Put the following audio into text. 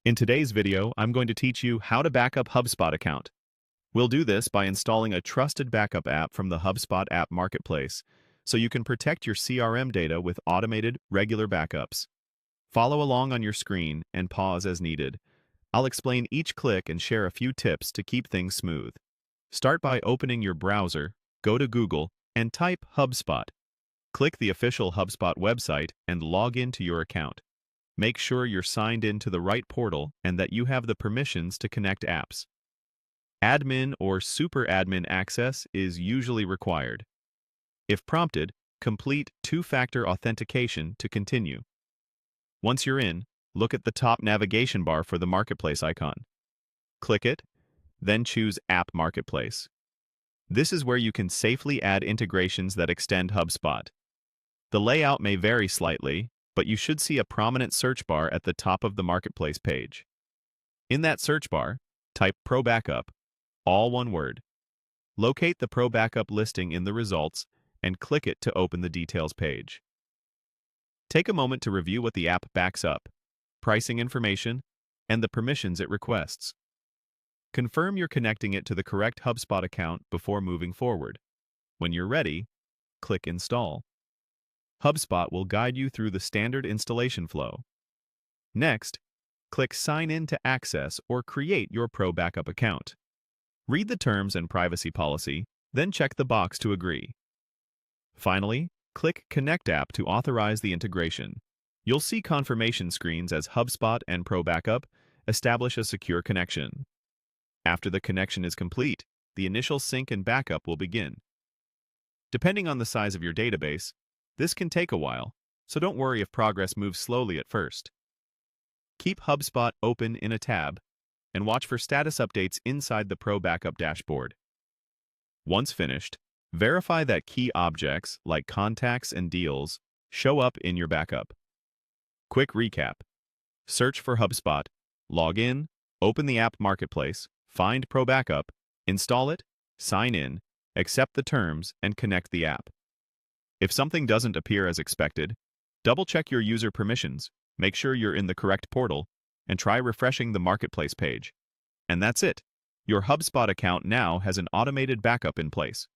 In today's video, I'm going to teach you how to back up HubSpot account. We'll do this by installing a trusted backup app from the HubSpot App Marketplace, so you can protect your CRM data with automated, regular backups. Follow along on your screen and pause as needed. I'll explain each click and share a few tips to keep things smooth. Start by opening your browser, go to Google, and type HubSpot. Click the official HubSpot website and log into your account. Make sure you're signed in to the right portal and that you have the permissions to connect apps. Admin or super admin access is usually required. If prompted, complete two-factor authentication to continue. Once you're in, look at the top navigation bar for the Marketplace icon. Click it, then choose App Marketplace. This is where you can safely add integrations that extend HubSpot. The layout may vary slightly, but you should see a prominent search bar at the top of the Marketplace page. In that search bar, type ProBackup, all one word. Locate the ProBackup listing in the results and click it to open the details page. Take a moment to review what the app backs up, pricing information, and the permissions it requests. Confirm you're connecting it to the correct HubSpot account before moving forward. When you're ready, click Install. HubSpot will guide you through the standard installation flow. Next, click Sign in to access or create your ProBackup account. Read the terms and privacy policy, then check the box to agree. Finally, click Connect App to authorize the integration. You'll see confirmation screens as HubSpot and ProBackup establish a secure connection. After the connection is complete, the initial sync and backup will begin. Depending on the size of your database, this can take a while, so don't worry if progress moves slowly at first. Keep HubSpot open in a tab and watch for status updates inside the ProBackup dashboard. Once finished, verify that key objects like contacts and deals show up in your backup. Quick recap. Search for HubSpot, log in, open the App Marketplace, find ProBackup, install it, sign in, accept the terms, and connect the app. If something doesn't appear as expected, double-check your user permissions, make sure you're in the correct portal, and try refreshing the Marketplace page. And that's it. Your HubSpot account now has an automated backup in place.